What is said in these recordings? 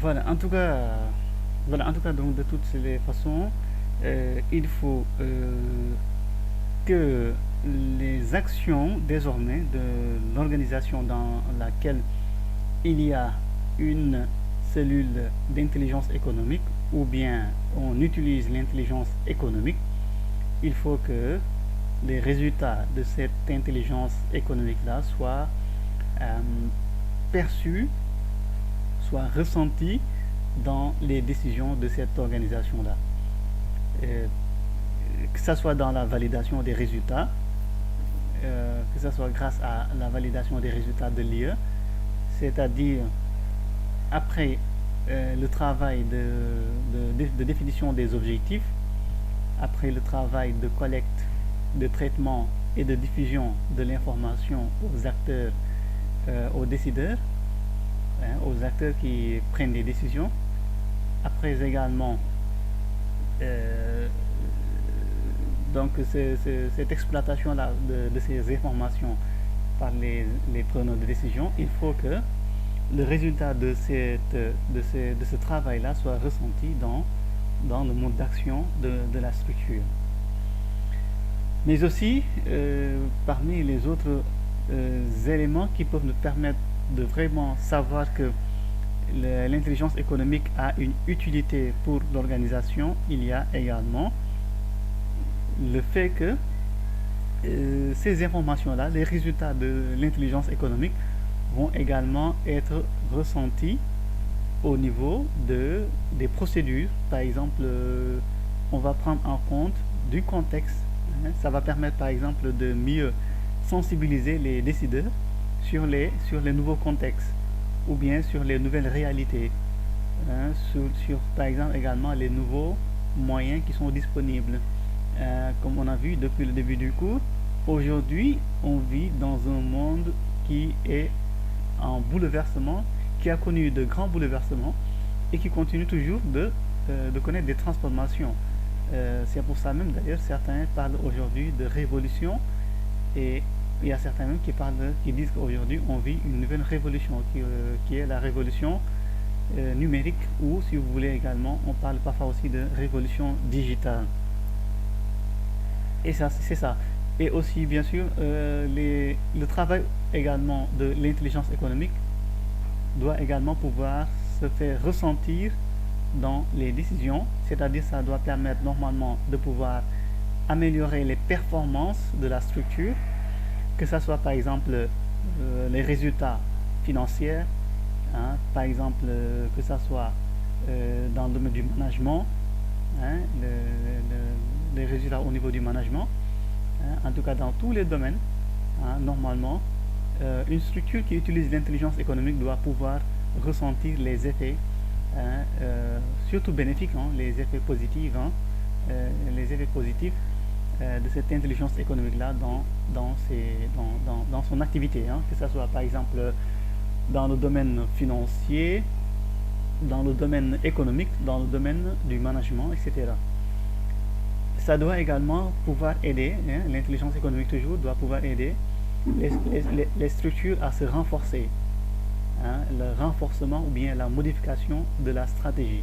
Voilà, en tout cas, donc, de toutes les façons, il faut que les actions désormais de l'organisation dans laquelle il y a une cellule d'intelligence économique ou bien on utilise l'intelligence économique, il faut que les résultats de cette intelligence économique-là soient euh, perçus, soient ressentis dans les décisions de cette organisation-là. Euh, que ce soit dans la validation des résultats, que ce soit grâce à la validation des résultats de l'IE, c'est-à-dire après le travail de définition des objectifs, après le travail de collecte, de traitement et de diffusion de l'information aux acteurs, aux décideurs, hein, aux acteurs qui prennent des décisions, après également euh, donc cette exploitation-là de ces informations par les preneurs de décision, il faut que le résultat de ce travail-là soit ressenti dans le mode d'action de la structure. Mais aussi, parmi les autres éléments qui peuvent nous permettre de vraiment savoir que l'intelligence économique a une utilité pour l'organisation, il y a également le fait que ces informations-là, les résultats de l'intelligence économique, vont également être ressentis au niveau des procédures. Par exemple, on va prendre en compte du contexte. Hein. Ça va permettre, par exemple, de mieux sensibiliser les décideurs sur les nouveaux contextes ou bien sur les nouvelles réalités. Hein, par exemple, également les nouveaux moyens qui sont disponibles. Comme on a vu depuis le début du cours, aujourd'hui, on vit dans un monde qui est en bouleversement, qui a connu de grands bouleversements et qui continue toujours de connaître des transformations. C'est pour ça même d'ailleurs certains parlent aujourd'hui de révolution et il y a certains même qui disent qu'aujourd'hui on vit une nouvelle révolution qui est la révolution numérique ou si vous voulez également on parle parfois aussi de révolution digitale. Et ça, c'est ça. Et aussi, bien sûr, le travail également de l'intelligence économique doit également pouvoir se faire ressentir dans les décisions, c'est-à-dire ça doit permettre normalement de pouvoir améliorer les performances de la structure, que ce soit par exemple les résultats financiers, hein, par exemple que ce soit dans le domaine du management, hein, les résultats au niveau du management, hein, en tout cas dans tous les domaines, hein, normalement, une structure qui utilise l'intelligence économique doit pouvoir ressentir les effets, hein, surtout bénéfiques, hein, les effets positifs de cette intelligence économique-là dans son activité, hein, que ce soit par exemple dans le domaine financier, dans le domaine économique, dans le domaine du management, etc. Ça doit également pouvoir aider, hein, l'intelligence économique toujours doit pouvoir aider les structures à se renforcer, hein, le renforcement ou bien la modification de la stratégie.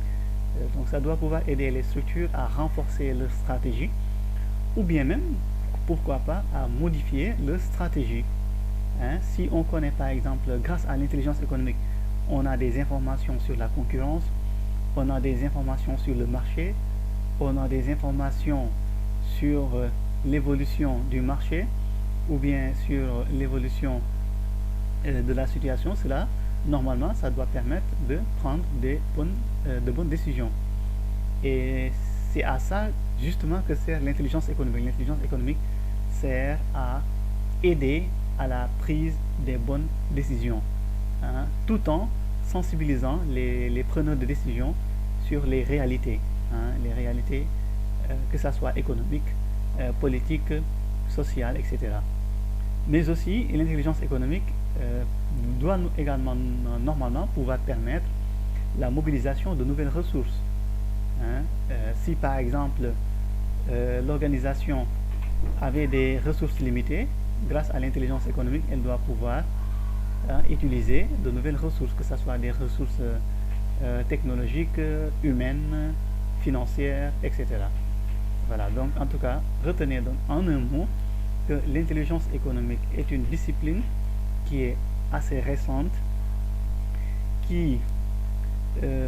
Donc ça doit pouvoir aider les structures à renforcer leur stratégie ou bien même, pourquoi pas, à modifier leur stratégie. Hein. Si on connaît par exemple, grâce à l'intelligence économique, on a des informations sur la concurrence, on a des informations sur le marché, on a des informations sur l'évolution du marché ou bien sur l'évolution de la situation, cela, normalement, ça doit permettre de prendre de bonnes décisions. Et c'est à ça, justement, que sert l'intelligence économique. L'intelligence économique sert à aider à la prise des bonnes décisions, hein, tout en sensibilisant les preneurs de décision sur les réalités, hein, les réalités, que ce soit économiques, politiques, sociales, etc. Mais aussi, l'intelligence économique doit également, normalement, pouvoir permettre la mobilisation de nouvelles ressources. Hein. Si par exemple, l'organisation avait des ressources limitées, grâce à l'intelligence économique, elle doit pouvoir utiliser de nouvelles ressources, que ce soit des ressources technologique, humaine, financière, etc. Voilà, donc en tout cas, retenez donc en un mot que l'intelligence économique est une discipline qui est assez récente, qui,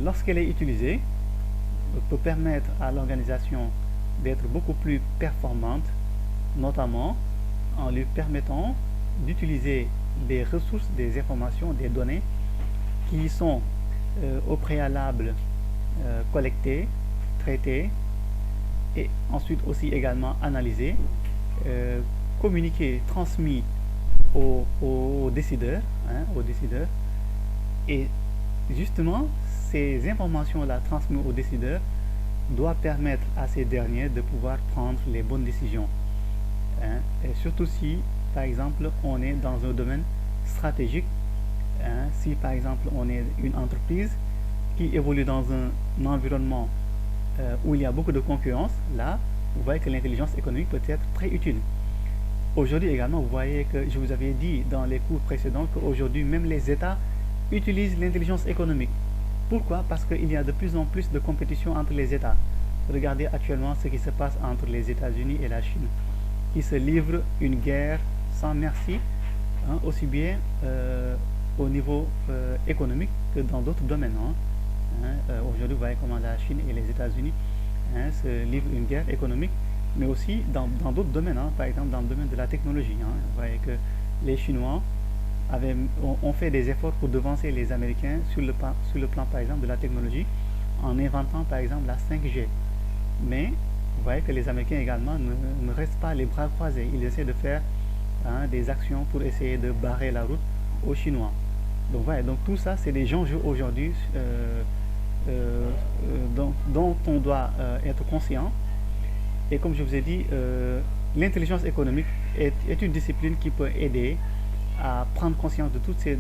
lorsqu'elle est utilisée, peut permettre à l'organisation d'être beaucoup plus performante, notamment en lui permettant d'utiliser des ressources, des informations, des données qui sont au préalable collectées, traitées et ensuite aussi également analysées, communiquées, transmises aux décideurs, hein, aux décideurs. Et justement, ces informations-là transmises aux décideurs doivent permettre à ces derniers de pouvoir prendre les bonnes décisions, hein. Et surtout si, par exemple, on est dans un domaine stratégique, hein, si par exemple on est une entreprise qui évolue dans un environnement où il y a beaucoup de concurrence, là, vous voyez que l'intelligence économique peut être très utile. Aujourd'hui également, vous voyez que je vous avais dit dans les cours précédents qu'aujourd'hui, même les États utilisent l'intelligence économique. Pourquoi? Parce qu'il y a de plus en plus de compétition entre les États. Regardez actuellement ce qui se passe entre les États-Unis et la Chine, qui se livrent une guerre sans merci, hein, aussi bien au niveau économique que dans d'autres domaines, hein. Aujourd'hui, vous voyez comment la Chine et les États-Unis, hein, se livrent une guerre économique, mais aussi dans d'autres domaines, hein, par exemple dans le domaine de la technologie, hein. Vous voyez que les Chinois ont fait des efforts pour devancer les Américains sur le plan, par exemple, de la technologie, en inventant, par exemple, la 5G. Mais vous voyez que les Américains également ne restent pas les bras croisés. Ils essaient de faire, hein, des actions pour essayer de barrer la route aux Chinois. Donc voilà, donc tout ça, c'est des enjeux aujourd'hui dont on doit être conscient. Et comme je vous ai dit, l'intelligence économique est une discipline qui peut aider à prendre conscience de tous ces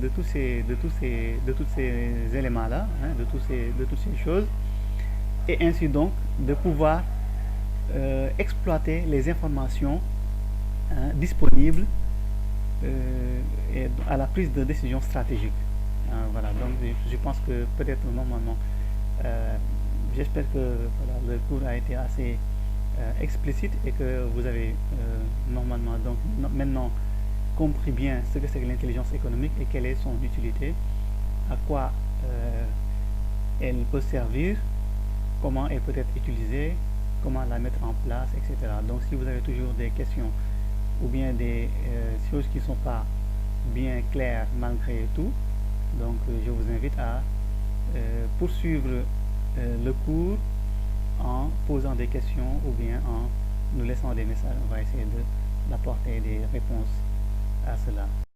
éléments-là, hein, de toutes ces choses, et ainsi donc de pouvoir exploiter les informations, hein, disponibles et à la prise de décision stratégique. Voilà, donc je pense que peut-être normalement, j'espère que voilà, le cours a été assez explicite et que vous avez normalement donc maintenant compris bien ce que c'est que l'intelligence économique et quelle est son utilité, à quoi elle peut servir, comment elle peut être utilisée, comment la mettre en place, etc. Donc si vous avez toujours des questions ou bien des choses qui ne sont pas bien claires malgré tout, donc je vous invite à poursuivre le cours en posant des questions ou bien en nous laissant des messages. On va essayer d'apporter des réponses à cela.